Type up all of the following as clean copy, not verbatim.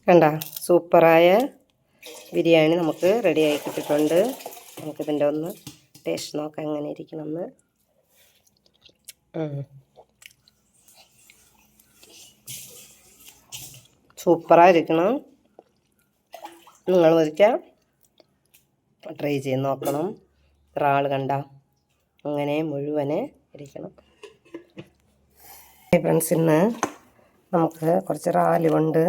കണ്ട സൂപ്പറായ ബിരിയാണി നമുക്ക് റെഡിയായി കിട്ടിയിട്ടുണ്ട്. നമുക്കിതിൻ്റെ ഒന്ന് ടേസ്റ്റ് നോക്കാം എങ്ങനെ ഇരിക്കണമെന്ന്. സൂപ്പറായിരിക്കണം. നിങ്ങൾ ഒരിക്കൽ ട്രൈ ചെയ്ത് നോക്കണം. ഒരാൾ കണ്ട അങ്ങനെ മുഴുവനെ ഇരിക്കണം. ഫ്രണ്ട്സ്, ഇന്ന് നമുക്ക് കുറച്ച് റാലി കൊണ്ട്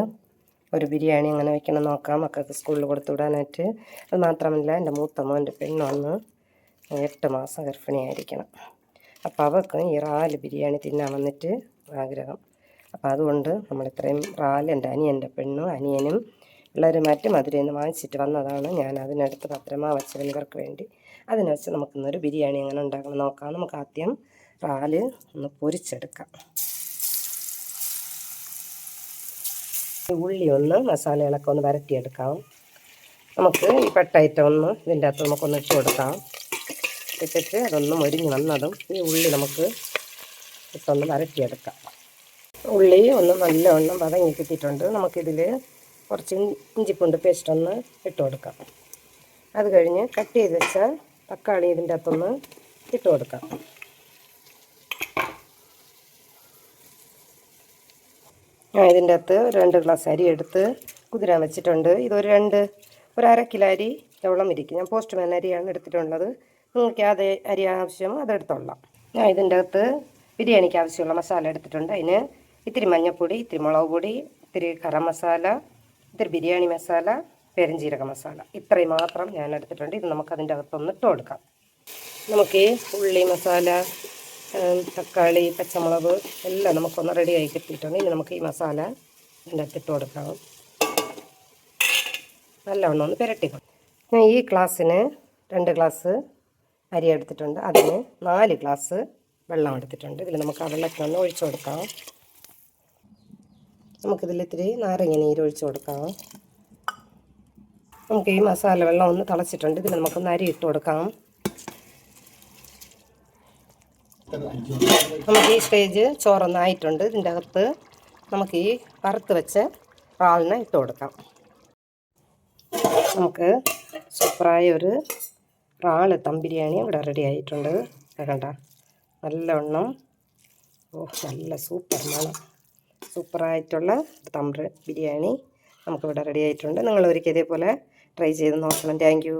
ഒരു ബിരിയാണി അങ്ങനെ വെക്കണം നോക്കാം, മക്കൾക്ക് സ്കൂളിൽ കൊടുത്തു വിടാനായിട്ട്. അത് മാത്രമല്ല, എൻ്റെ മൂത്ത മോൻ്റെ പെണ്ണൊന്ന് 8 മാസം ഗർഭിണിയായിരിക്കണം. അപ്പോൾ അവർക്ക് ഈ റാല് ബിരിയാണി തിന്നാൻ വന്നിട്ട് ആഗ്രഹം. അപ്പോൾ അതുകൊണ്ട് നമ്മളിത്രയും റാല് എൻ്റെ അനിയൻ്റെ പെണ്ണും അനിയനും പിള്ളേരുമായിട്ട് മധുരയിൽ നിന്ന് വാങ്ങിച്ചിട്ട് വന്നതാണ്. ഞാൻ അതിനടുത്ത് പത്രമാ വെച്ചതിന് ഇവർക്ക് വേണ്ടി. അതിന് വെച്ച് നമുക്കിന്നൊരു ബിരിയാണി എങ്ങനെ ഉണ്ടാക്കണം നോക്കാം. നമുക്ക് ആദ്യം റാല് ഒന്ന് പൊരിച്ചെടുക്കാം. ഉള്ളി ഒന്ന് മസാലകളൊക്കെ ഒന്ന് വരട്ടിയെടുക്കാം. നമുക്ക് ഈ പെട്ട ഐറ്റം ഒന്ന് ഇതിൻ്റെ അകത്ത് നമുക്കൊന്ന് ഇട്ട് കൊടുക്കാം. ഇട്ടിട്ട് അതൊന്ന് മൊരിഞ്ഞ് വന്നതും ഈ ഉള്ളി നമുക്ക് ഇട്ടൊന്ന് വരട്ടിയെടുക്കാം. ഉള്ളി ഒന്ന് നല്ലവണ്ണം വതങ്ങി കിട്ടിയിട്ടുണ്ട്. നമുക്കിതിൽ കുറച്ച് ഇഞ്ചിപ്പൂണ്ട് പേസ്റ്റ് ഒന്ന് ഇട്ട് കൊടുക്കാം. അത് കഴിഞ്ഞ് കട്ട് ചെയ്ത് വെച്ച തക്കാളി ഇതിൻ്റെ അകത്തൊന്ന് ഇട്ട് കൊടുക്കാം. ഇതിൻ്റെ അകത്ത് 2 ഗ്ലാസ് അരി എടുത്ത് കുതിരാൻ വെച്ചിട്ടുണ്ട്. ഇതൊരു അര കിലോ അരി എവളം ഇരിക്കും. ഞാൻ പോസ്റ്റ്മാൻ അരിയാണ് എടുത്തിട്ടുള്ളത്. നിങ്ങൾക്ക് അതേ അരി ആവശ്യം അതെടുത്തോളാം. ഞാൻ ഇതിൻ്റെ അകത്ത് ബിരിയാണിക്ക് ആവശ്യമുള്ള മസാല എടുത്തിട്ടുണ്ട്. അതിന് ഇത്തിരി മഞ്ഞൾപ്പൊടി, ഇത്തിരി മുളക് പൊടി, ഇത്തിരി ഗരം മസാല, ഇത്തിരി ബിരിയാണി മസാല, പെരുംജീരക മസാല, ഇത്രയും മാത്രം ഞാൻ എടുത്തിട്ടുണ്ട്. ഇത് നമുക്ക് അതിൻ്റെ അകത്തൊന്ന് ഇട്ട് കൊടുക്കാം. നമുക്ക് ഈ ഉള്ളി, മസാല, തക്കാളി, പച്ചമുളക് എല്ലാം നമുക്കൊന്ന് റെഡിയായി കിട്ടിയിട്ടുണ്ട്. ഇനി നമുക്ക് ഈ മസാല ഇതിൻ്റെ അകത്ത് ഇട്ട് കൊടുക്കാം. നല്ലവണ്ണം ഒന്ന് പുരട്ടിക്കണം. ഞാൻ ഈ ഗ്ലാസ്സിന് 2 ഗ്ലാസ് അരി എടുത്തിട്ടുണ്ട്. അതിന് 4 ഗ്ലാസ് വെള്ളം എടുത്തിട്ടുണ്ട്. ഇതിൽ നമുക്ക് ആ വെള്ളത്തിനൊന്ന് ഒഴിച്ചു കൊടുക്കാം. നമുക്കിതിൽ ഇത്തിരി നാരങ്ങ നീര് ഒഴിച്ചു കൊടുക്കാം. നമുക്ക് ഈ മസാല വെള്ളം ഒന്ന് തിളച്ചിട്ടുണ്ട്. ഇതിൽ നമുക്കൊന്ന് അരി ഇട്ട് കൊടുക്കാം. നമുക്ക് ഈ സ്റ്റേജ് ചോറൊന്നായിട്ടുണ്ട്. ഇതിൻ്റെ അകത്ത് നമുക്ക് ഈ വറുത്ത് വെച്ച റാലിനെ ഇട്ട് കൊടുക്കാം. നമുക്ക് സൂപ്പറായ ഒരു റാല് ദം ബിരിയാണി ഇവിടെ റെഡി ആയിട്ടുണ്ട്. കണ്ട നല്ലവണ്ണം നല്ല സൂപ്പർ മണം. സൂപ്പറായിട്ടുള്ള ദം ബിരിയാണി നമുക്കിവിടെ റെഡി ആയിട്ടുണ്ട്. നിങ്ങൾ ഒരിക്കൽ ഇതേപോലെ ട്രൈ ചെയ്ത് നോക്കണം. Thank you.